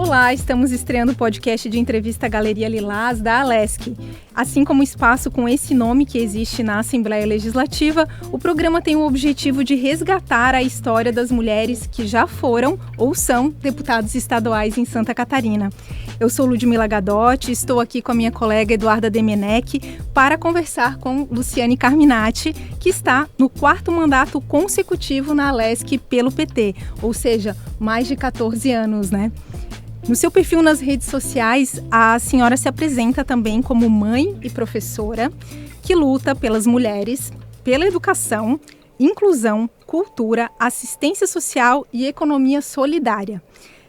Olá, estamos estreando o podcast de entrevista Galeria Lilás da Alesc. Assim como o espaço com esse nome que existe na Assembleia Legislativa, o programa tem o objetivo de resgatar a história das mulheres que já foram ou são deputados estaduais em Santa Catarina. Eu sou Ludmila Gadotti, estou aqui com a minha colega Eduarda Demenech para conversar com Luciane Carminati, que está no 4º mandato consecutivo na Alesc pelo PT, ou seja, mais de 14 anos, né? No seu perfil nas redes sociais, a senhora se apresenta também como mãe e professora que luta pelas mulheres, pela educação, inclusão, cultura, assistência social e economia solidária.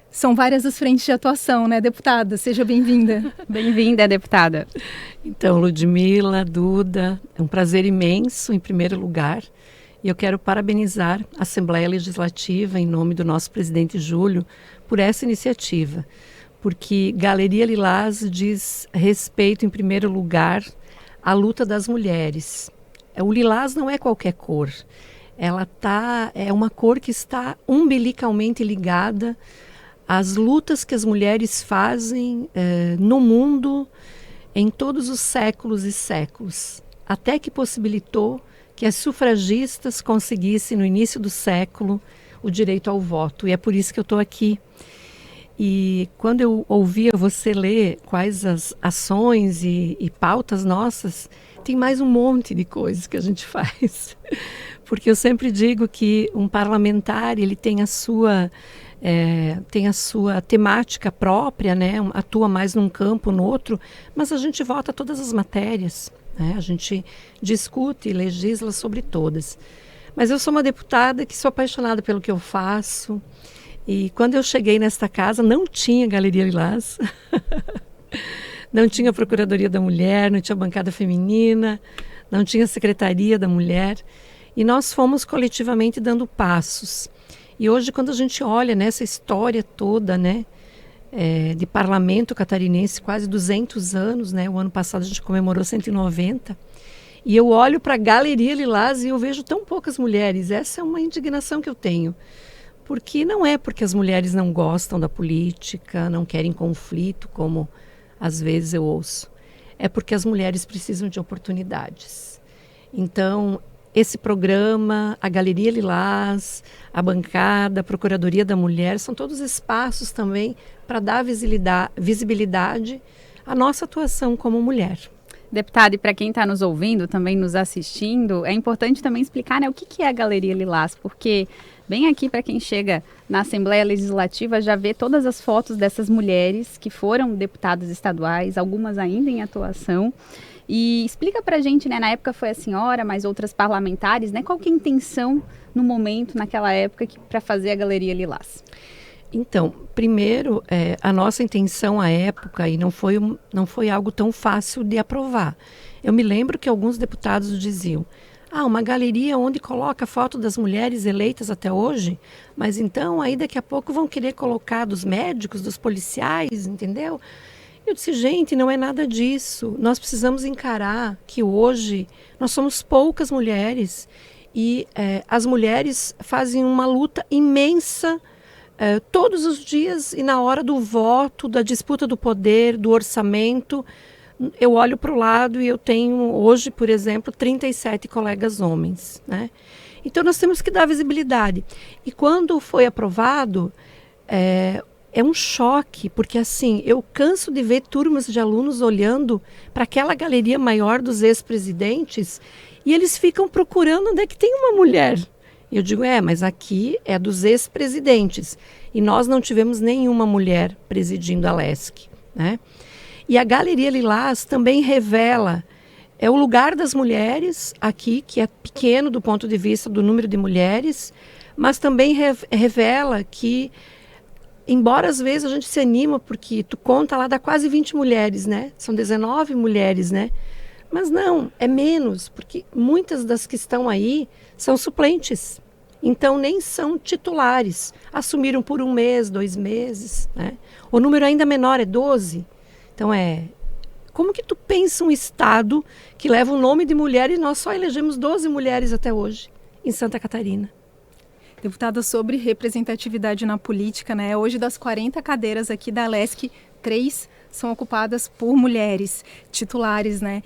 São várias as frentes de atuação, né, deputada? Seja bem-vinda. Bem-vinda, deputada. Então, Ludmila, Duda, é um prazer imenso, em primeiro lugar. E eu quero parabenizar a Assembleia Legislativa, em nome do nosso presidente Júlio, por essa iniciativa. Porque Galeria Lilás diz respeito, em primeiro lugar, à luta das mulheres. O lilás não é qualquer cor. É uma cor que está umbilicalmente ligada às lutas que as mulheres fazem no mundo em todos os séculos e séculos, até que possibilitou que as sufragistas conseguissem, no início do século, o direito ao voto. E é por isso que eu estou aqui. E quando eu ouvia você ler quais as ações e pautas nossas, tem mais um monte de coisas que a gente faz. Porque eu sempre digo que um parlamentar, ele tem a sua temática própria, né? Atua mais num campo, no outro, mas a gente vota todas as matérias. A gente discute e legisla sobre todas. Mas eu sou uma deputada que sou apaixonada pelo que eu faço. E quando eu cheguei nesta casa, não tinha Galeria Lilás. Não tinha Procuradoria da Mulher, não tinha bancada feminina, não tinha Secretaria da Mulher. E nós fomos coletivamente dando passos. E hoje, quando a gente olha nessa história toda, né? De parlamento catarinense, quase 200 anos, né? O ano passado a gente comemorou 190. E eu olho para a Galeria Lilás e eu vejo tão poucas mulheres. Essa é uma indignação que eu tenho. Porque não é porque as mulheres não gostam da política, não querem conflito, como às vezes eu ouço. É porque as mulheres precisam de oportunidades. Então, esse programa, a Galeria Lilás, a bancada, a Procuradoria da Mulher, são todos espaços também para dar visibilidade à nossa atuação como mulher. Deputada, e para quem está nos ouvindo, também nos assistindo, é importante também explicar, né, o que é a Galeria Lilás, porque bem aqui para quem chega na Assembleia Legislativa já vê todas as fotos dessas mulheres que foram deputadas estaduais, algumas ainda em atuação. E explica para a gente, né, na época foi a senhora, mas outras parlamentares, né, qual que é a intenção no momento, naquela época, para fazer a Galeria Lilás? Então, primeiro, a nossa intenção à época, e não foi algo tão fácil de aprovar. Eu me lembro que alguns deputados diziam, uma galeria onde coloca a foto das mulheres eleitas até hoje, mas então aí daqui a pouco vão querer colocar dos médicos, dos policiais, entendeu? Eu disse, gente, não é nada disso. Nós precisamos encarar que hoje nós somos poucas mulheres e as mulheres fazem uma luta imensa todos os dias e na hora do voto, da disputa do poder, do orçamento. Eu olho para o lado e eu tenho hoje, por exemplo, 37 colegas homens, né? Então nós temos que dar visibilidade. E quando foi aprovado, é um choque, porque assim, eu canso de ver turmas de alunos olhando para aquela galeria maior dos ex-presidentes e eles ficam procurando onde é que tem uma mulher. E eu digo, mas aqui é dos ex-presidentes. E nós não tivemos nenhuma mulher presidindo a Alesc, né? E a Galeria Lilás também revela o lugar das mulheres aqui, que é pequeno do ponto de vista do número de mulheres, mas também revela que, embora às vezes a gente se anima, porque tu conta lá, dá quase 20 mulheres, né? São 19 mulheres, né? Mas não, é menos, porque muitas das que estão aí são suplentes. Então nem são titulares. Assumiram por 1 mês, 2 meses, né? O número ainda menor é 12. Então como que tu pensa um estado que leva o nome de mulher e nós só elegemos 12 mulheres até hoje em Santa Catarina? Deputada, sobre representatividade na política, né? Hoje, das 40 cadeiras aqui da Alesc, 3 são ocupadas por mulheres titulares, né?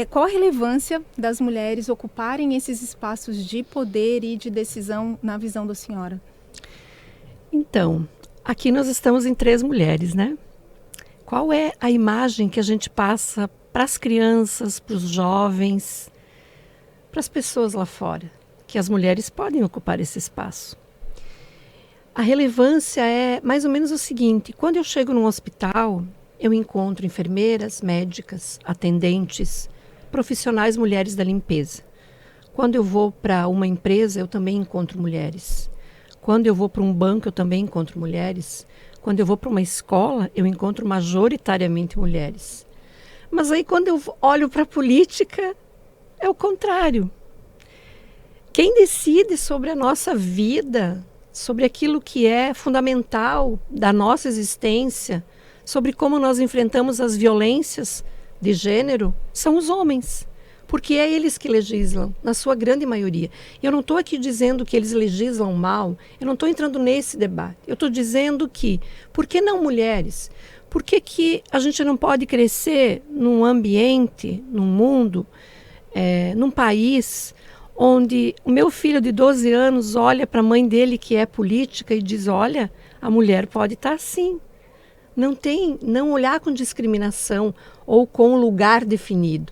Qual a relevância das mulheres ocuparem esses espaços de poder e de decisão na visão da senhora? Então, aqui nós estamos em 3 mulheres, né? Qual é a imagem que a gente passa para as crianças, para os jovens, para as pessoas lá fora? Que as mulheres podem ocupar esse espaço. A relevância é mais ou menos o seguinte: quando eu chego num hospital, eu encontro enfermeiras, médicas, atendentes, profissionais mulheres da limpeza. Quando eu vou para uma empresa, eu também encontro mulheres. Quando eu vou para um banco, eu também encontro mulheres. Quando eu vou para uma escola, eu encontro majoritariamente mulheres. Mas aí quando eu olho para a política, é o contrário. Quem decide sobre a nossa vida, sobre aquilo que é fundamental da nossa existência, sobre como nós enfrentamos as violências de gênero, são os homens. Porque é eles que legislam, na sua grande maioria. Eu não estou aqui dizendo que eles legislam mal, eu não estou entrando nesse debate. Eu estou dizendo que, por que não mulheres? Por que a gente não pode crescer num ambiente, num mundo, num país onde o meu filho de 12 anos olha para a mãe dele que é política e diz: olha, a mulher pode estar assim. Não olhar com discriminação ou com lugar definido.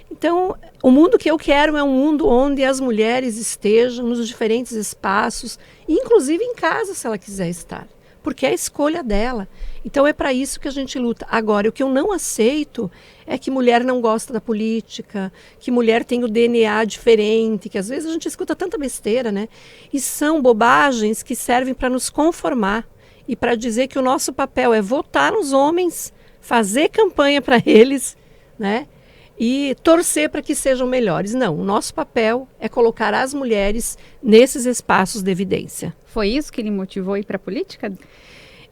Então, o mundo que eu quero é um mundo onde as mulheres estejam nos diferentes espaços, inclusive em casa, se ela quiser estar, porque é a escolha dela. Então, é para isso que a gente luta. Agora, o que eu não aceito é que mulher não gosta da política, que mulher tem o DNA diferente, que às vezes a gente escuta tanta besteira, né? E são bobagens que servem para nos conformar e para dizer que o nosso papel é votar nos homens, fazer campanha para eles, né? E torcer para que sejam melhores. Não, o nosso papel é colocar as mulheres nesses espaços de evidência. Foi isso que lhe motivou a ir para a política?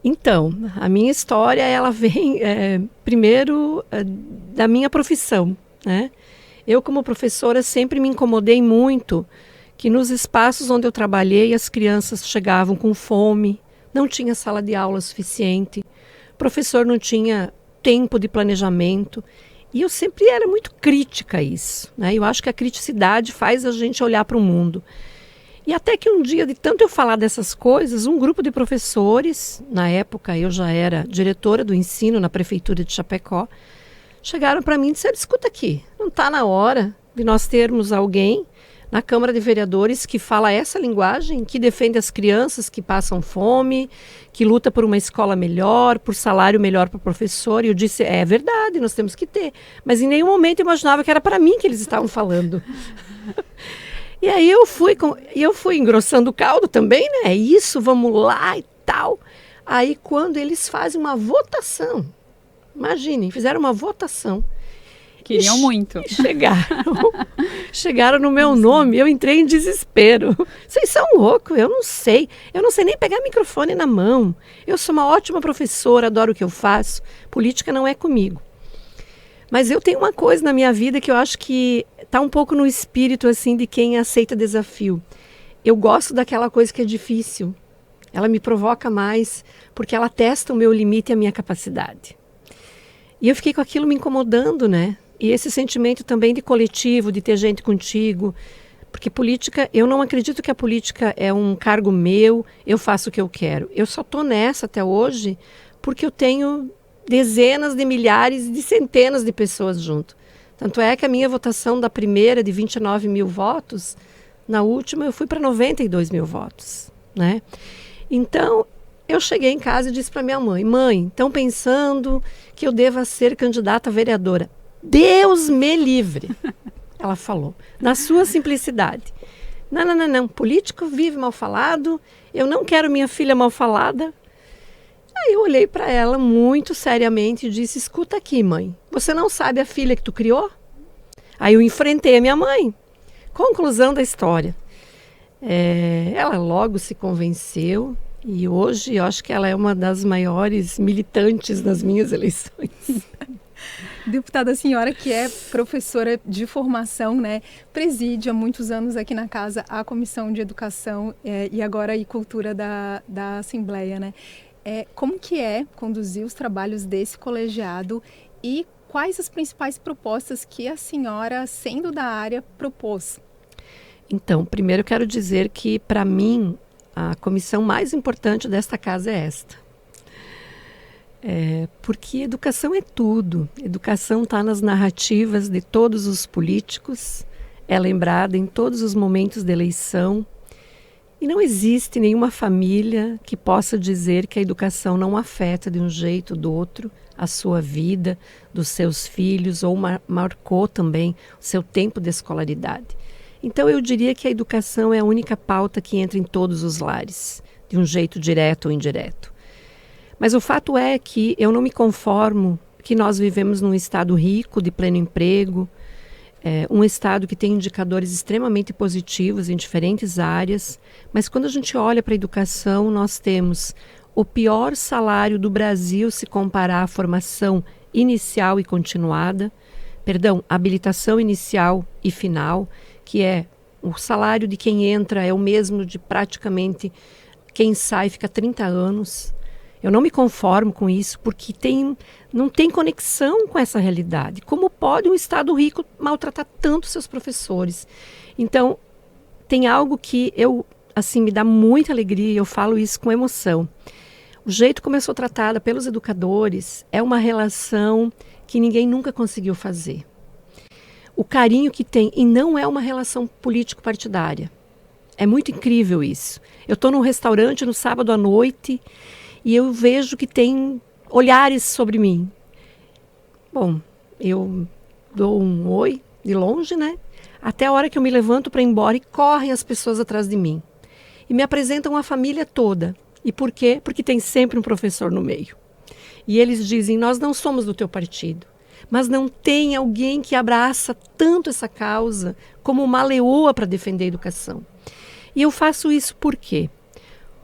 Então, a minha história, ela vem primeiro da minha profissão, né? Eu, como professora, sempre me incomodei muito que nos espaços onde eu trabalhei, as crianças chegavam com fome, não tinha sala de aula suficiente, o professor não tinha tempo de planejamento. E eu sempre era muito crítica a isso, né? Eu acho que a criticidade faz a gente olhar para o mundo. E até que um dia, de tanto eu falar dessas coisas, um grupo de professores, na época eu já era diretora do ensino na prefeitura de Chapecó, chegaram para mim e disseram: escuta aqui, não está na hora de nós termos alguém na Câmara de Vereadores que fala essa linguagem, que defende as crianças que passam fome, que luta por uma escola melhor, por salário melhor para o professor. E eu disse: é verdade, nós temos que ter. Mas em nenhum momento eu imaginava que era para mim que eles estavam falando. E aí eu fui engrossando o caldo também, né? Isso, vamos lá e tal. Aí quando eles fazem uma votação, imaginem, fizeram uma votação. Queriam muito. E chegaram no meu nome, eu entrei em desespero. Vocês são loucos, eu não sei nem pegar microfone na mão. Eu sou uma ótima professora, adoro o que eu faço. Política não é comigo. Mas eu tenho uma coisa na minha vida que eu acho que está um pouco no espírito assim de quem aceita desafio. Eu gosto daquela coisa que é difícil. Ela me provoca mais, porque ela testa o meu limite e a minha capacidade. E eu fiquei com aquilo me incomodando, né? E esse sentimento também de coletivo, de ter gente contigo. Porque política, eu não acredito que a política é um cargo meu, eu faço o que eu quero. Eu só estou nessa até hoje porque eu tenho dezenas de milhares, de centenas de pessoas junto. Tanto é que a minha votação da primeira, de 29 mil votos, na última eu fui para 92 mil votos, né? Então, eu cheguei em casa e disse para minha mãe: mãe, estão pensando que eu deva ser candidata a vereadora. Deus me livre, ela falou, na sua simplicidade. Não, político vive mal falado, eu não quero minha filha mal falada. Aí eu olhei para ela muito seriamente e disse: escuta aqui, mãe, você não sabe a filha que tu criou? Aí eu enfrentei a minha mãe. Conclusão da história. Ela logo se convenceu e hoje eu acho que ela é uma das maiores militantes das minhas eleições. Deputada, a senhora que é professora de formação, né, preside há muitos anos aqui na casa a Comissão de Educação e agora e Cultura da Assembleia, né? Como que é conduzir os trabalhos desse colegiado e quais as principais propostas que a senhora, sendo da área, propôs? Então, primeiro eu quero dizer que, para mim, a comissão mais importante desta casa é esta. Porque educação é tudo. Educação está nas narrativas de todos os políticos, é lembrada em todos os momentos de eleição. E não existe nenhuma família que possa dizer que a educação não afeta de um jeito ou do outro a sua vida, dos seus filhos, ou marcou também o seu tempo de escolaridade. Então eu diria que a educação é a única pauta que entra em todos os lares, de um jeito direto ou indireto. Mas o fato é que eu não me conformo que nós vivemos num estado rico, de pleno emprego, um estado que tem indicadores extremamente positivos em diferentes áreas, mas quando a gente olha para a educação, nós temos o pior salário do Brasil se comparar à formação inicial e continuada, habilitação inicial e final, que é o salário de quem entra é o mesmo de praticamente quem sai, fica 30 anos. Eu não me conformo com isso porque não tem conexão com essa realidade. Como pode um Estado rico maltratar tanto seus professores? Então, tem algo que me dá muita alegria e eu falo isso com emoção. O jeito como eu sou tratada pelos educadores é uma relação que ninguém nunca conseguiu fazer. O carinho que tem, e não é uma relação político-partidária. É muito incrível isso. Eu estou num restaurante no sábado à noite e eu vejo que tem olhares sobre mim. Bom, eu dou um oi de longe, né? Até a hora que eu me levanto para ir embora e correm as pessoas atrás de mim. E me apresentam a família toda. E por quê? Porque tem sempre um professor no meio. E eles dizem, nós não somos do teu partido. Mas não tem alguém que abraça tanto essa causa como uma leoa para defender a educação. E eu faço isso por quê?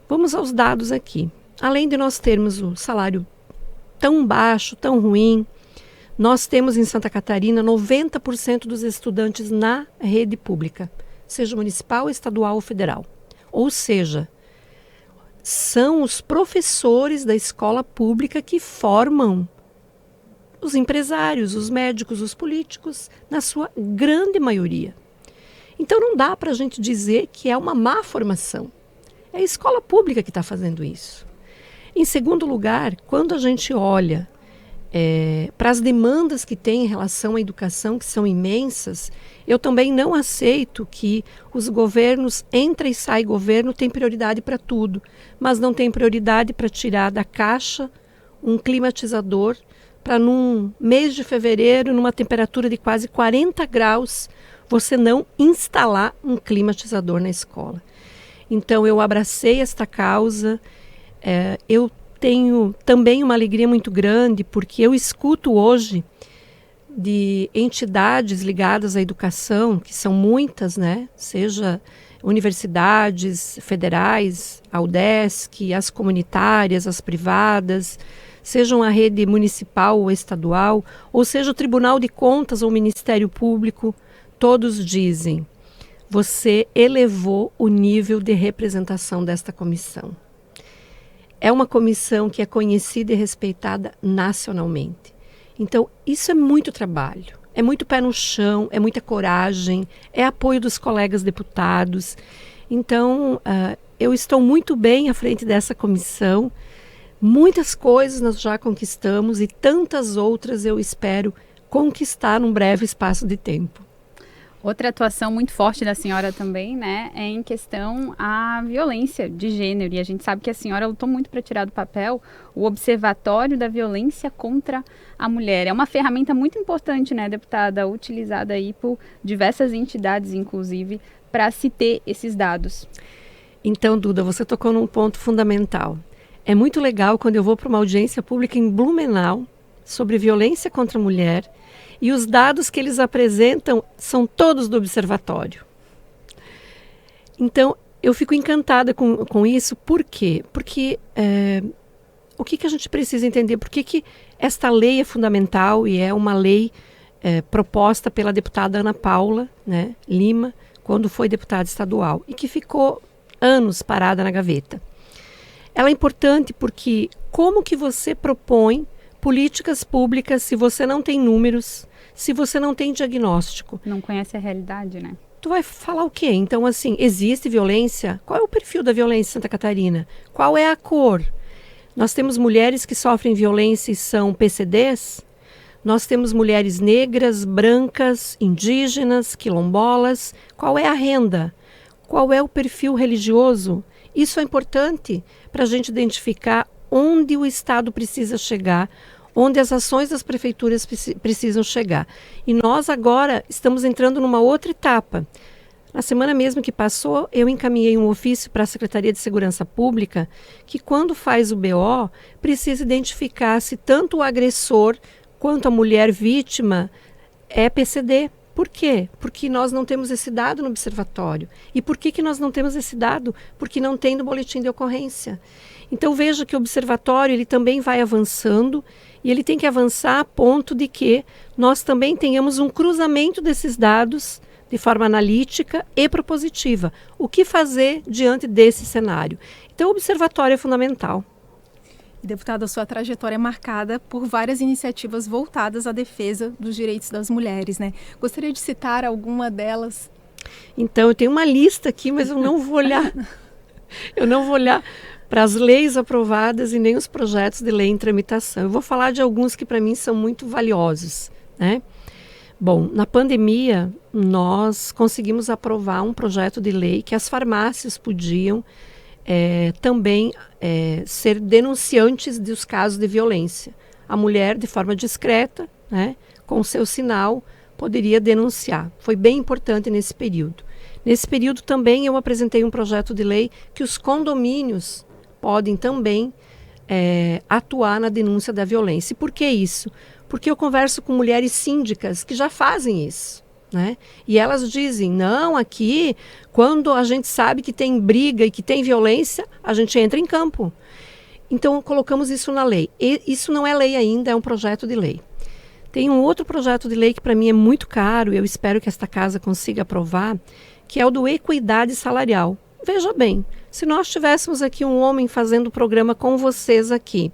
Vamos aos dados aqui. Além de nós termos o salário tão baixo, tão ruim, nós temos em Santa Catarina 90% dos estudantes na rede pública, seja municipal, estadual ou federal. Ou seja, são os professores da escola pública que formam os empresários, os médicos, os políticos, na sua grande maioria. Então não dá para a gente dizer que é uma má formação. É a escola pública que está fazendo isso. Em segundo lugar, quando a gente olha para as demandas que tem em relação à educação, que são imensas, eu também não aceito que os governos, entra e sai governo, tem prioridade para tudo, mas não tem prioridade para tirar da caixa um climatizador para num mês de fevereiro, numa temperatura de quase 40 graus, você não instalar um climatizador na escola. Então eu abracei esta causa, eu tenho também uma alegria muito grande porque eu escuto hoje de entidades ligadas à educação, que são muitas, né? Seja universidades federais, a UDESC, as comunitárias, as privadas, sejam a rede municipal ou estadual, ou seja o Tribunal de Contas ou o Ministério Público, todos dizem, você elevou o nível de representação desta comissão. É uma comissão que é conhecida e respeitada nacionalmente. Então, isso é muito trabalho, é muito pé no chão, é muita coragem, é apoio dos colegas deputados. Então, eu estou muito bem à frente dessa comissão. Muitas coisas nós já conquistamos e tantas outras eu espero conquistar num breve espaço de tempo. Outra atuação muito forte da senhora também, né, é em questão à violência de gênero. E a gente sabe que a senhora lutou muito para tirar do papel o Observatório da Violência contra a Mulher. É uma ferramenta muito importante, né, deputada, utilizada aí por diversas entidades, inclusive, para se ter esses dados. Então, Duda, você tocou num ponto fundamental. É muito legal quando eu vou para uma audiência pública em Blumenau sobre violência contra a mulher e os dados que eles apresentam são todos do observatório. Então, eu fico encantada com isso. Por quê? Porque o que a gente precisa entender? Por que Esta lei é fundamental e é uma lei proposta pela deputada Ana Paula, né, Lima, quando foi deputada estadual, e que ficou anos parada na gaveta. Ela é importante porque como que você propõe políticas públicas se você não tem números, se você não tem diagnóstico? Não conhece a realidade, né? Tu vai falar o quê? Então, assim, existe violência? Qual é o perfil da violência em Santa Catarina? Qual é a cor? Nós temos mulheres que sofrem violência e são PCDs. Nós temos mulheres negras, brancas, indígenas, quilombolas. Qual é a renda? Qual é o perfil religioso? Isso é importante para a gente identificar onde o Estado precisa chegar, onde as ações das prefeituras precisam chegar. E nós agora estamos entrando numa outra etapa. Na semana mesmo que passou, eu encaminhei um ofício para a Secretaria de Segurança Pública que, quando faz o BO, precisa identificar se tanto o agressor quanto a mulher vítima é PCD. Por quê? Porque nós não temos esse dado no observatório. E por que nós não temos esse dado? Porque não tem no boletim de ocorrência. Então veja que o observatório ele também vai avançando e ele tem que avançar a ponto de que nós também tenhamos um cruzamento desses dados de forma analítica e propositiva. O que fazer diante desse cenário? Então o observatório é fundamental. Deputada, sua trajetória é marcada por várias iniciativas voltadas à defesa dos direitos das mulheres, né? Gostaria de citar alguma delas? Então, eu tenho uma lista aqui, mas eu não vou olhar. Eu não vou olhar para as leis aprovadas e nem os projetos de lei em tramitação. Eu vou falar de alguns que para mim são muito valiosos, né? Bom, na pandemia, nós conseguimos aprovar um projeto de lei que as farmácias podiam também ser denunciantes dos casos de violência. A mulher, de forma discreta, né, com o seu sinal, poderia denunciar. Foi bem importante nesse período. Nesse período também eu apresentei um projeto de lei que os condomínios podem também atuar na denúncia da violência. E por que isso? Porque eu converso com mulheres síndicas que já fazem isso. Né? E elas dizem, não, aqui, quando a gente sabe que tem briga e que tem violência, a gente entra em campo. Então, colocamos isso na lei. E isso não é lei ainda, é um projeto de lei. Tem um outro projeto de lei que para mim é muito caro, e eu espero que esta casa consiga aprovar, que é o do equidade salarial. Veja bem, se nós tivéssemos aqui um homem fazendo o programa com vocês aqui,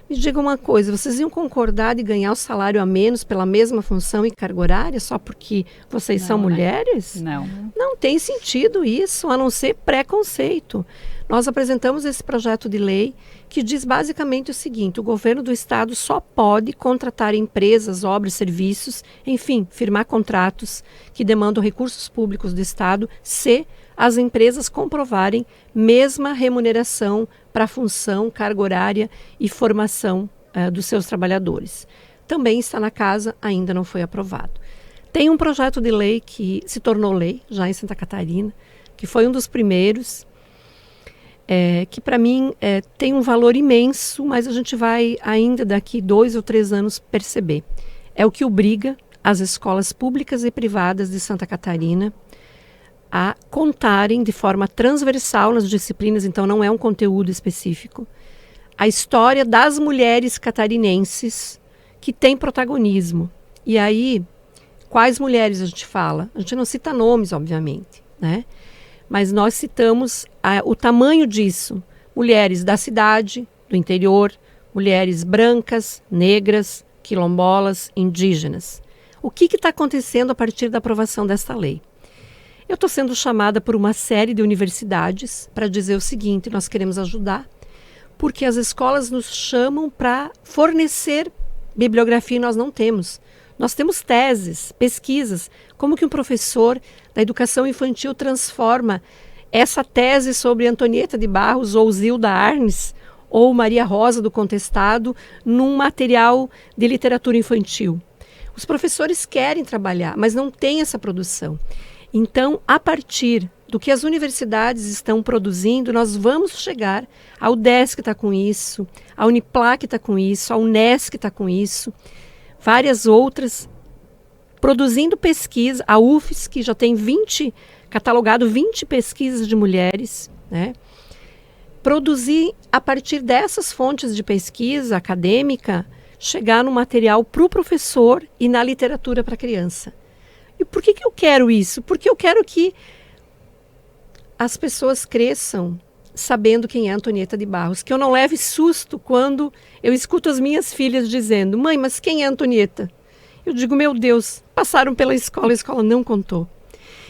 me diga uma coisa, vocês iam concordar de ganhar o salário a menos pela mesma função e carga horária só porque vocês são mulheres? Não. Não tem sentido isso, a não ser preconceito. Nós apresentamos esse projeto de lei que diz basicamente o seguinte, o governo do estado só pode contratar empresas, obras, serviços, enfim, firmar contratos que demandam recursos públicos do estado se as empresas comprovarem mesma remuneração para a função, carga horária e formação dos seus trabalhadores. Também está na casa, ainda não foi aprovado. Tem um projeto de lei que se tornou lei, já em Santa Catarina, que foi um dos primeiros, que para mim tem um valor imenso, mas a gente vai ainda daqui 2 ou 3 anos perceber. É o que obriga as escolas públicas e privadas de Santa Catarina a contarem de forma transversal nas disciplinas, então não é um conteúdo específico, a história das mulheres catarinenses que têm protagonismo. E aí, quais mulheres a gente fala? A gente não cita nomes, obviamente, né? Mas nós citamos o tamanho disso. Mulheres da cidade, do interior, mulheres brancas, negras, quilombolas, indígenas. O que está acontecendo a partir da aprovação desta lei? Eu estou sendo chamada por uma série de universidades para dizer o seguinte, nós queremos ajudar, porque as escolas nos chamam para fornecer bibliografia e nós não temos. Nós temos teses, pesquisas, como que um professor da educação infantil transforma essa tese sobre Antonieta de Barros ou Zilda Arnes ou Maria Rosa do Contestado num material de literatura infantil. Os professores querem trabalhar, mas não tem essa produção. Então, a partir do que as universidades estão produzindo, nós vamos chegar, a UDESC está com isso, a Uniplac está com isso, a Unesc está com isso, várias outras, produzindo pesquisa, a UFES, que já tem catalogado 20 pesquisas de mulheres, né? Produzir, a partir dessas fontes de pesquisa acadêmica, chegar no material para o professor e na literatura para a criança. E por que eu quero isso? Porque eu quero que as pessoas cresçam sabendo quem é Antonieta de Barros, que eu não leve susto quando eu escuto as minhas filhas dizendo: mãe, mas quem é Antonieta? Eu digo: meu Deus, passaram pela escola, a escola não contou.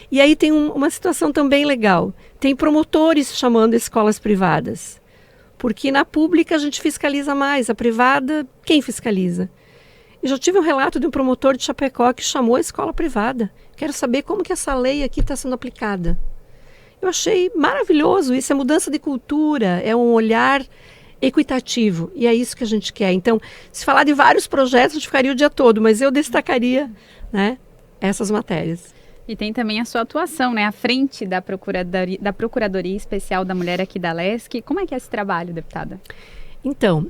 E aí tem uma situação também legal, tem promotores chamando escolas privadas, porque na pública a gente fiscaliza mais, a privada, quem fiscaliza? Eu já tive um relato de um promotor de Chapecó que chamou a escola privada, quero saber como que essa lei aqui está sendo aplicada. Eu achei maravilhoso, isso é mudança de cultura, é um olhar equitativo, e é isso que a gente quer. Então, se falar de vários projetos, a gente ficaria o dia todo, mas eu destacaria, né, essas matérias. E tem também a sua atuação, né, à frente da Procuradoria Especial da Mulher aqui da Alesc. Como é que é esse trabalho, deputada? Então,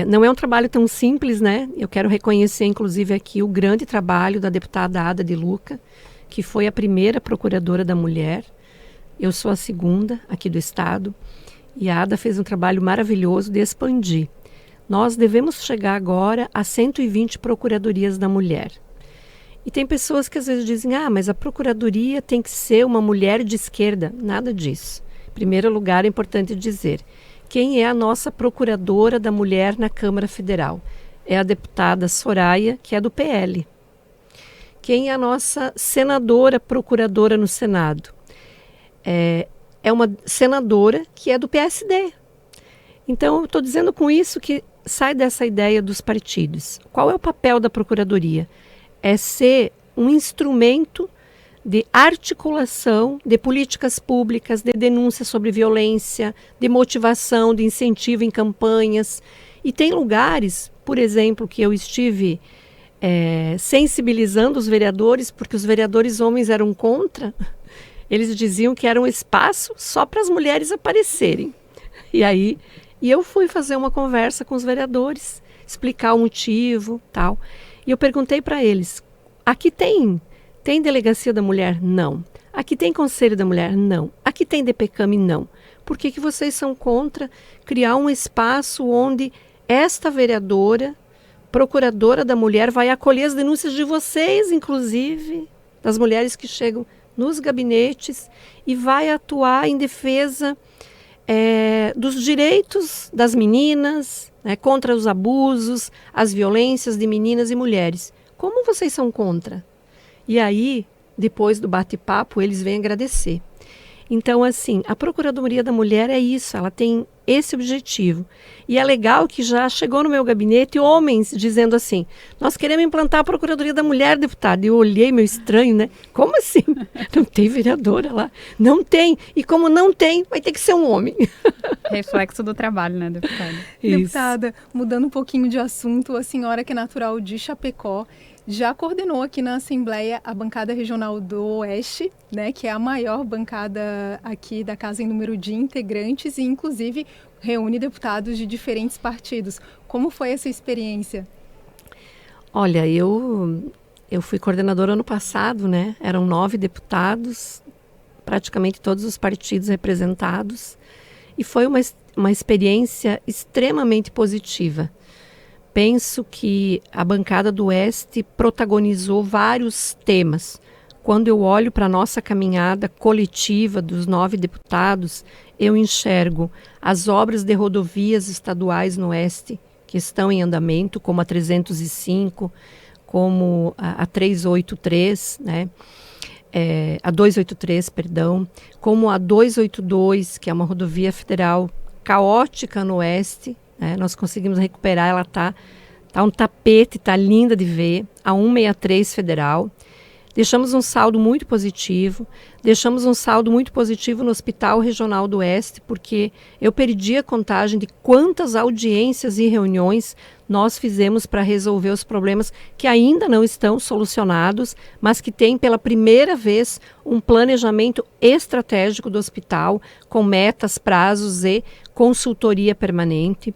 não é um trabalho tão simples, né? Eu quero reconhecer, inclusive, aqui o grande trabalho da deputada Ada de Luca, que foi a primeira procuradora da mulher. Eu sou a segunda aqui do estado e a Ada fez um trabalho maravilhoso de expandir. Nós devemos chegar agora a 120 procuradorias da mulher. E tem pessoas que às vezes dizem: mas a procuradoria tem que ser uma mulher de esquerda. Nada disso. Em primeiro lugar, é importante dizer: quem é a nossa procuradora da mulher na Câmara Federal? É a deputada Soraya, que é do PL. Quem é a nossa senadora procuradora no Senado? É uma senadora que é do PSD. Então, eu estou dizendo com isso que sai dessa ideia dos partidos. Qual é o papel da Procuradoria? É ser um instrumento de articulação de políticas públicas, de denúncia sobre violência, de motivação, de incentivo em campanhas. E tem lugares, por exemplo, que eu estive sensibilizando os vereadores, porque os vereadores homens eram contra. Eles diziam que era um espaço só para as mulheres aparecerem. E eu fui fazer uma conversa com os vereadores, explicar o motivo, tal. E eu perguntei para eles: aqui tem delegacia da mulher? Não. Aqui tem conselho da mulher? Não. Aqui tem DPCAM? Não. Por que vocês são contra criar um espaço onde esta vereadora, procuradora da mulher, vai acolher as denúncias de vocês, inclusive, das mulheres que chegam nos gabinetes, e vai atuar em defesa dos direitos das meninas, né, contra os abusos, as violências de meninas e mulheres? Como vocês são contra? E aí, depois do bate-papo, eles vêm agradecer. Então, assim, a Procuradoria da Mulher é isso, ela tem esse objetivo. E é legal que já chegou no meu gabinete homens dizendo assim: nós queremos implantar a Procuradoria da Mulher, deputada. E eu olhei meio estranho, né? Como assim? Não tem vereadora lá? Não tem. E como não tem, vai ter que ser um homem. Reflexo do trabalho, né, deputada? Isso. Deputada, mudando um pouquinho de assunto, a senhora que é natural de Chapecó, já coordenou aqui na Assembleia a bancada regional do Oeste, né, que é a maior bancada aqui da casa em número de integrantes e, inclusive, reúne deputados de diferentes partidos. Como foi essa experiência? Olha, eu fui coordenadora ano passado, né? Eram 9 deputados, praticamente todos os partidos representados, e foi uma experiência extremamente positiva. Penso que a bancada do Oeste protagonizou vários temas. Quando eu olho para a nossa caminhada coletiva dos 9 deputados, eu enxergo as obras de rodovias estaduais no Oeste que estão em andamento, como a 305, como a 383, né? A 283, perdão, como a 282, que é uma rodovia federal caótica no Oeste. Nós conseguimos recuperar, ela tá um tapete, está linda de ver, a 163 federal. Deixamos um saldo muito positivo, no Hospital Regional do Oeste, porque eu perdi a contagem de quantas audiências e reuniões nós fizemos para resolver os problemas que ainda não estão solucionados, mas que tem pela primeira vez um planejamento estratégico do hospital, com metas, prazos e consultoria permanente.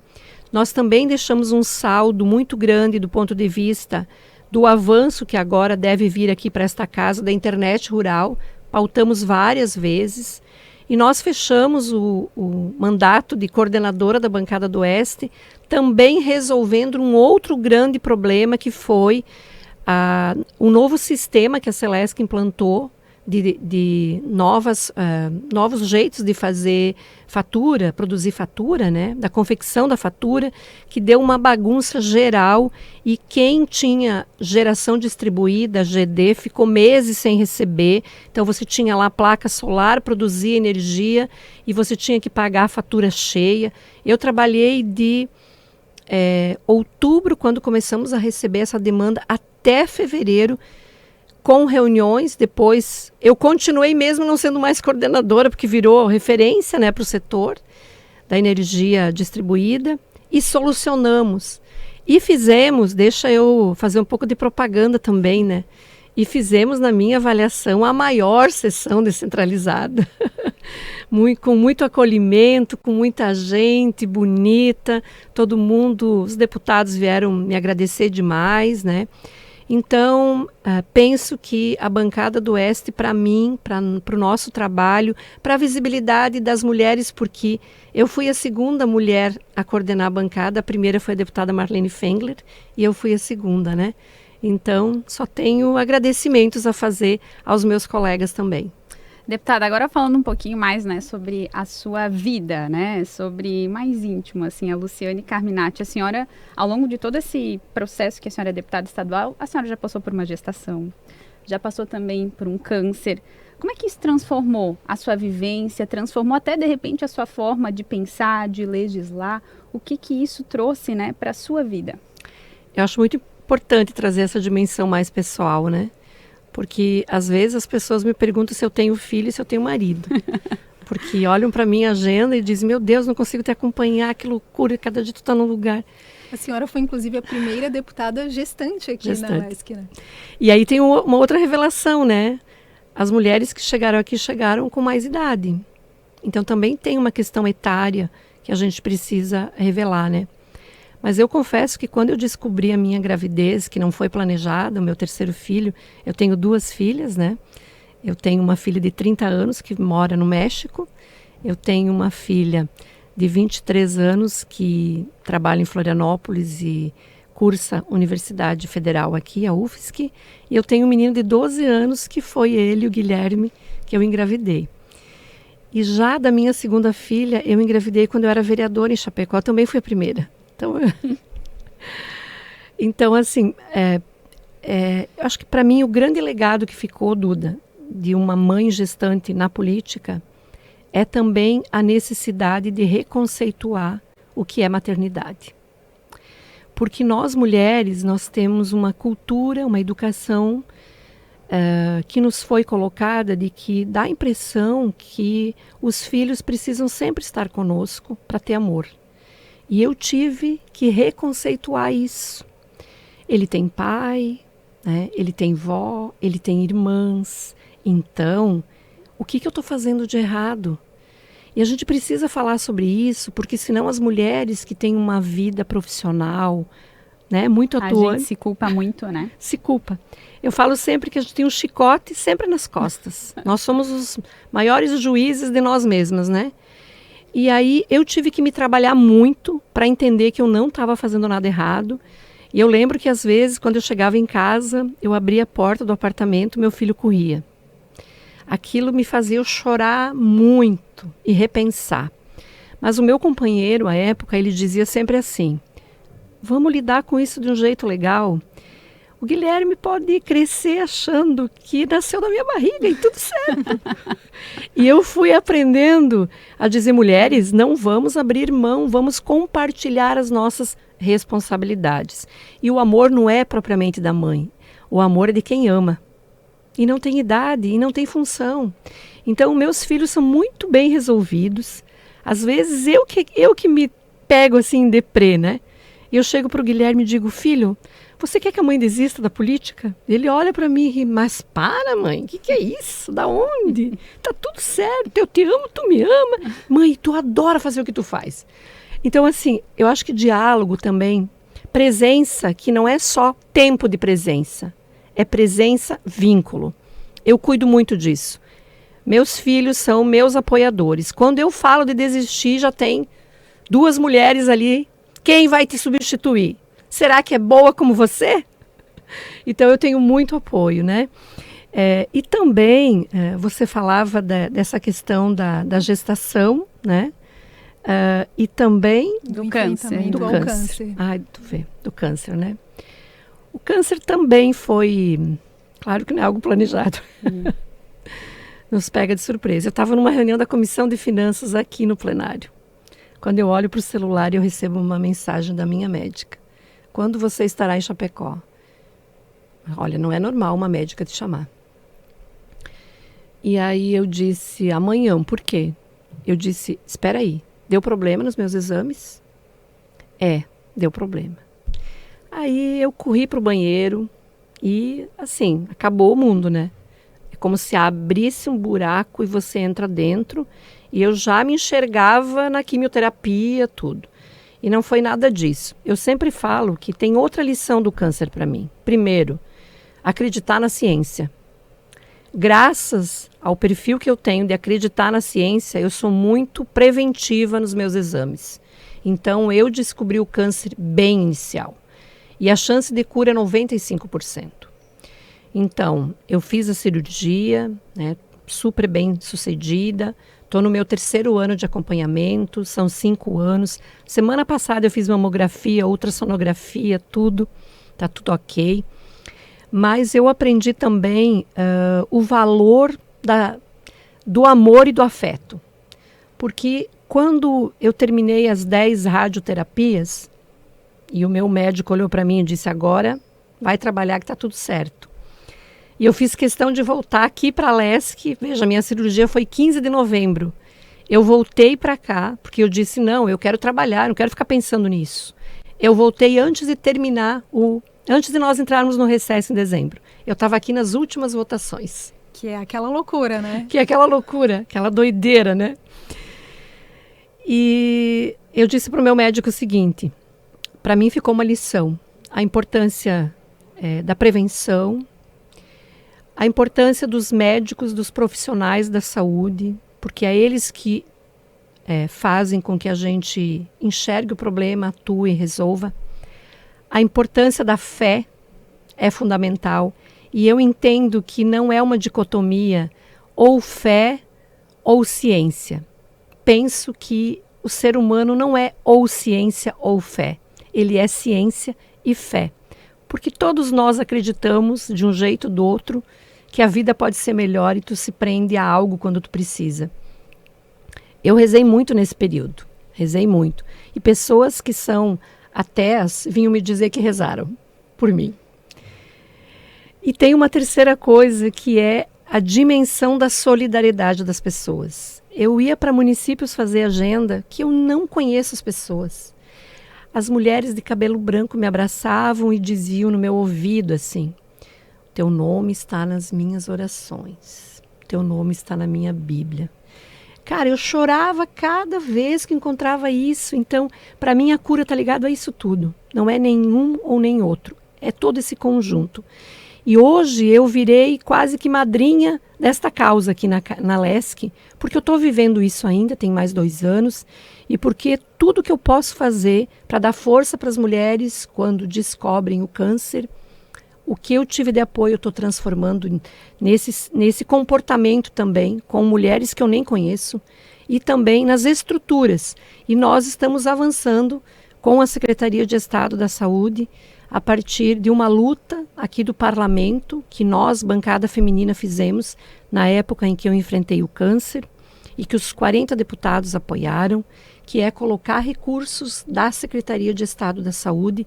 Nós também deixamos um saldo muito grande do ponto de vista do avanço que agora deve vir aqui para esta casa da internet rural. Pautamos várias vezes E nós fechamos o mandato de coordenadora da bancada do Oeste, também resolvendo um outro grande problema que foi o novo sistema que a Celesc implantou de novos jeitos de fazer fatura, produzir fatura, né? Da confecção da fatura, que deu uma bagunça geral e quem tinha geração distribuída, GD, ficou meses sem receber. Então você tinha lá a placa solar, produzia energia e você tinha que pagar a fatura cheia. Eu trabalhei de outubro, quando começamos a receber essa demanda, até fevereiro, com reuniões. Depois eu continuei mesmo não sendo mais coordenadora, porque virou referência, né, para o setor da energia distribuída, e solucionamos. E fizemos, deixa eu fazer um pouco de propaganda também, né? E fizemos, na minha avaliação, a maior sessão descentralizada, com muito acolhimento, com muita gente bonita, todo mundo, os deputados vieram me agradecer demais, né? Então, penso que a bancada do Oeste, para mim, para o nosso trabalho, para a visibilidade das mulheres, porque eu fui a segunda mulher a coordenar a bancada, a primeira foi a deputada Marlene Fengler, e eu fui a segunda, né? Então, só tenho agradecimentos a fazer aos meus colegas também. Deputada, agora falando um pouquinho mais, né, sobre a sua vida, né, sobre mais íntimo, assim, a Luciane Carminati, a senhora, ao longo de todo esse processo que a senhora é deputada estadual, a senhora já passou por uma gestação, já passou também por um câncer. Como é que isso transformou a sua vivência, transformou até, de repente, a sua forma de pensar, de legislar? O que isso trouxe, né, para a sua vida? Eu acho muito importante trazer essa dimensão mais pessoal, né? Porque, às vezes, as pessoas me perguntam se eu tenho filho e se eu tenho marido. Porque olham para a minha agenda e dizem, meu Deus, não consigo te acompanhar, que loucura, cada dia tu está num lugar. A senhora foi, inclusive, a primeira deputada gestante aqui na Alesc, né? E aí tem uma outra revelação, né? As mulheres que chegaram aqui chegaram com mais idade. Então, também tem uma questão etária que a gente precisa revelar, né? Mas eu confesso que quando eu descobri a minha gravidez, que não foi planejada, o meu terceiro filho, eu tenho 2 filhas, né? Eu tenho uma filha de 30 anos que mora no México. Eu tenho uma filha de 23 anos que trabalha em Florianópolis e cursa Universidade Federal aqui, a UFSC. E eu tenho um menino de 12 anos que foi ele, o Guilherme, que eu engravidei. E já da minha segunda filha, eu engravidei quando eu era vereadora em Chapecó, também fui a primeira. Então, assim, eu acho que para mim o grande legado que ficou, Duda, de uma mãe gestante na política é também a necessidade de reconceituar o que é maternidade. Porque nós mulheres, nós temos uma cultura, uma educação que nos foi colocada de que dá a impressão que os filhos precisam sempre estar conosco para ter amor. E eu tive que reconceituar isso. Ele tem pai, né? Ele tem vó, ele tem irmãs. Então, o que eu estou fazendo de errado? E a gente precisa falar sobre isso, porque senão as mulheres que têm uma vida profissional, né, muito atuante... A gente se culpa muito, né? Se culpa. Eu falo sempre que a gente tem um chicote sempre nas costas. Nós somos os maiores juízes de nós mesmas, né? E aí eu tive que me trabalhar muito para entender que eu não estava fazendo nada errado. E eu lembro que às vezes, quando eu chegava em casa, eu abria a porta do apartamento, meu filho corria. Aquilo me fazia eu chorar muito e repensar. Mas o meu companheiro, à época, ele dizia sempre assim, vamos lidar com isso de um jeito legal. O Guilherme pode crescer achando que nasceu da minha barriga e tudo certo. E eu fui aprendendo a dizer, mulheres, não vamos abrir mão, vamos compartilhar as nossas responsabilidades. E o amor não é propriamente da mãe, o amor é de quem ama. E não tem idade, e não tem função. Então, meus filhos são muito bem resolvidos. Às vezes, eu que me pego assim em deprê, né? E eu chego para o Guilherme e digo, filho, você quer que a mãe desista da política? Ele olha para mim e ri, mas para, mãe, o que é isso? Da onde? Tá tudo certo, eu te amo, tu me ama. Mãe, tu adora fazer o que tu faz. Então, assim, eu acho que diálogo também, presença, que não é só tempo de presença, é presença, vínculo. Eu cuido muito disso. Meus filhos são meus apoiadores. Quando eu falo de desistir, já tem 2 mulheres ali. Quem vai te substituir? Será que é boa como você? Então, eu tenho muito apoio, né? E também, você falava dessa questão da gestação, né? E também do câncer. Do câncer. Ai, tu vê, do câncer, né? O câncer também foi, claro que não é algo planejado. Nos pega de surpresa. Eu estava numa reunião da Comissão de Finanças aqui no plenário. Quando eu olho para o celular, eu recebo uma mensagem da minha médica. Quando você estará em Chapecó? Olha, não é normal uma médica te chamar. E aí eu disse, amanhã, por quê? Eu disse, espera aí, deu problema nos meus exames? Deu problema. Aí eu corri para o banheiro e, assim, acabou o mundo, né? É como se abrisse um buraco e você entra dentro. E eu já me enxergava na quimioterapia, tudo. E não foi nada disso. Eu sempre falo que tem outra lição do câncer para mim. Primeiro, acreditar na ciência. Graças ao perfil que eu tenho de acreditar na ciência, eu sou muito preventiva nos meus exames. Então, eu descobri o câncer bem inicial. E a chance de cura é 95%. Então, eu fiz a cirurgia, né, super bem sucedida. Estou no meu 3º ano de acompanhamento, são 5 anos. Semana passada eu fiz mamografia, ultrassonografia, tudo. Está tudo ok. Mas eu aprendi também o valor do amor e do afeto. Porque quando eu terminei as 10 radioterapias, e o meu médico olhou para mim e disse, agora vai trabalhar que está tudo certo. E eu fiz questão de voltar aqui para a LESC. Veja, minha cirurgia foi 15 de novembro. Eu voltei para cá, porque eu disse, não, eu quero trabalhar, não quero ficar pensando nisso. Eu voltei antes de terminar antes de nós entrarmos no recesso em dezembro. Eu estava aqui nas últimas votações. Que é aquela loucura, né? Que é aquela loucura, aquela doideira, né? E eu disse para o meu médico o seguinte, para mim ficou uma lição, a importância da prevenção, a importância dos médicos, dos profissionais da saúde, porque é eles que fazem com que a gente enxergue o problema, atue e resolva. A importância da fé é fundamental e eu entendo que não é uma dicotomia ou fé ou ciência. Penso que o ser humano não é ou ciência ou fé. Ele é ciência e fé. Porque todos nós acreditamos, de um jeito ou do outro, que a vida pode ser melhor e tu se prende a algo quando tu precisa. Eu rezei muito nesse período. Rezei muito. E pessoas que são ateas vinham me dizer que rezaram por mim. E tem uma terceira coisa que é a dimensão da solidariedade das pessoas. Eu ia para municípios fazer agenda que eu não conheço as pessoas. As mulheres de cabelo branco me abraçavam e diziam no meu ouvido assim, teu nome está nas minhas orações, teu nome está na minha Bíblia. Cara, eu chorava cada vez que encontrava isso. Então, para mim, a cura está ligada a isso tudo. Não é nenhum ou nem outro. É todo esse conjunto. E hoje eu virei quase que madrinha desta causa aqui na LESC, porque eu estou vivendo isso ainda, tem mais 2 anos, e porque tudo que eu posso fazer para dar força para as mulheres quando descobrem o câncer, o que eu tive de apoio eu estou transformando nesse comportamento também, com mulheres que eu nem conheço, e também nas estruturas. E nós estamos avançando com a Secretaria de Estado da Saúde, a partir de uma luta aqui do Parlamento, que nós, bancada feminina, fizemos na época em que eu enfrentei o câncer, e que os 40 deputados apoiaram, que é colocar recursos da Secretaria de Estado da Saúde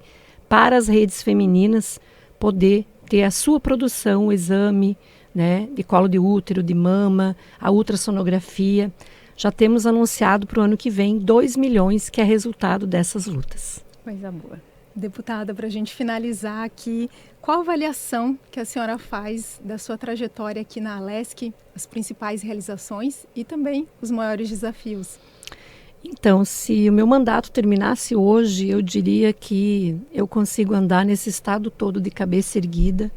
para as redes femininas poder ter a sua produção, o exame, né, de colo de útero, de mama, a ultrassonografia. Já temos anunciado para o ano que vem 2 milhões, que é resultado dessas lutas. Coisa boa. Deputada, para a gente finalizar aqui, qual a avaliação que a senhora faz da sua trajetória aqui na LESC, as principais realizações e também os maiores desafios? Então, se o meu mandato terminasse hoje, eu diria que eu consigo andar nesse estado todo de cabeça erguida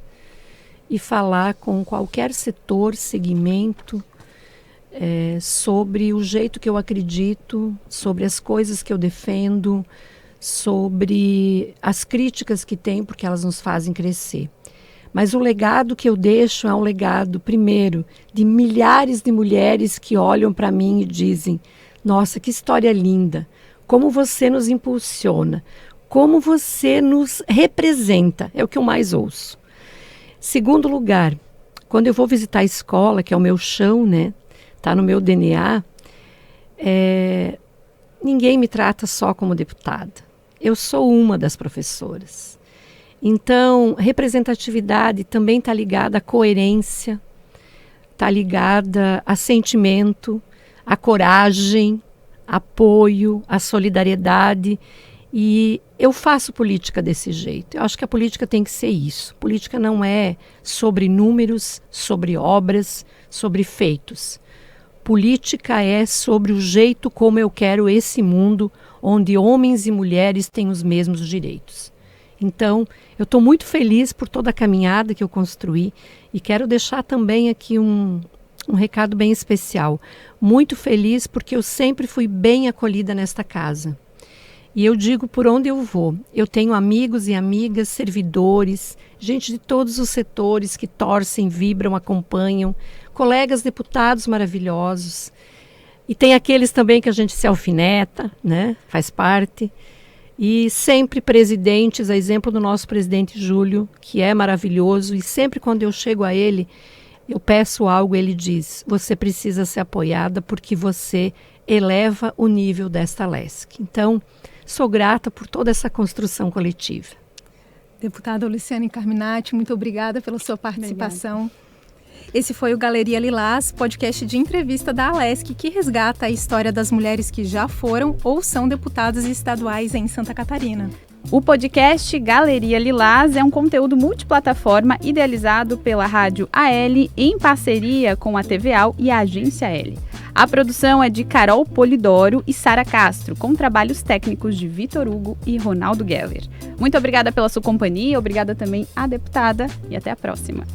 e falar com qualquer setor, segmento, sobre o jeito que eu acredito, sobre as coisas que eu defendo, sobre as críticas que tem, porque elas nos fazem crescer. Mas o legado que eu deixo é um legado, primeiro, de milhares de mulheres que olham para mim e dizem: nossa, que história linda, como você nos impulsiona, como você nos representa, é o que eu mais ouço. Segundo lugar, quando eu vou visitar a escola, que é o meu chão, né, está no meu DNA, ninguém me trata só como deputada. Eu sou uma das professoras. Então, representatividade também está ligada à coerência, está ligada a sentimento, a coragem, apoio, a solidariedade. E eu faço política desse jeito. Eu acho que a política tem que ser isso. Política não é sobre números, sobre obras, sobre feitos. Política é sobre o jeito como eu quero esse mundo onde homens e mulheres têm os mesmos direitos. Então, eu estou muito feliz por toda a caminhada que eu construí e quero deixar também aqui um recado bem especial. Muito feliz porque eu sempre fui bem acolhida nesta casa. E eu digo por onde eu vou. Eu tenho amigos e amigas, servidores, gente de todos os setores que torcem, vibram, acompanham, colegas deputados maravilhosos. E tem aqueles também que a gente se alfineta, né? Faz parte. E sempre presidentes, a exemplo do nosso presidente Júlio, que é maravilhoso, e sempre quando eu chego a ele, eu peço algo, ele diz: você precisa ser apoiada porque você eleva o nível desta LESC. Então, sou grata por toda essa construção coletiva. Deputada Luciane Carminati, muito obrigada pela sua participação. Obrigada. Esse foi o Galeria Lilás, podcast de entrevista da ALESC, que resgata a história das mulheres que já foram ou são deputadas estaduais em Santa Catarina. O podcast Galeria Lilás é um conteúdo multiplataforma idealizado pela Rádio AL em parceria com a TVAL e a Agência L. A produção é de Carol Polidoro e Sara Castro, com trabalhos técnicos de Vitor Hugo e Ronaldo Geller. Muito obrigada pela sua companhia, obrigada também à deputada e até a próxima.